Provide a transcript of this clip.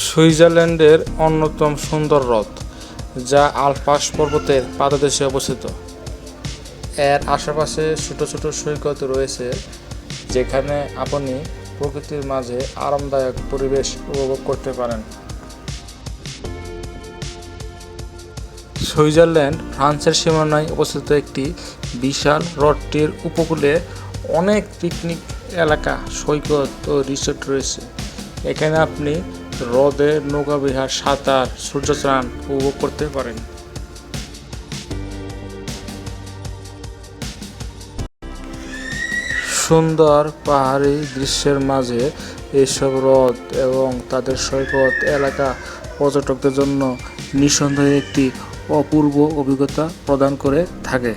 সুইজারল্যান্ডের অন্যতম সুন্দর হ্রদ, যা আল্পস পর্বতের পাদদেশে অবস্থিত। এর আশেপাশে ছোট ছোট সৈকত রয়েছে, যেখানে আপনি প্রকৃতির মাঝে আরামদায়ক পরিবেশ উপভোগ করতে পারেন। সুইজারল্যান্ড ফ্রান্সের সীমানায় অবস্থিত একটি বিশাল হ্রদটির উপকূলে অনেক পিকনিক এলাকা, সৈকত ও রিসোর্ট রয়েছে। এখানে আপনি হ্রদে নৌকাবিহার, সাঁতার, সূর্যস্নান উপভোগ করতে পারেন। সুন্দর পাহাড়ি দৃশ্যের মাঝে এইসব হ্রদ এবং তাদের সৈকত এলাকা পর্যটকদের জন্য নিঃসন্দেহে একটি অপূর্ব অভিজ্ঞতা প্রদান করে থাকে।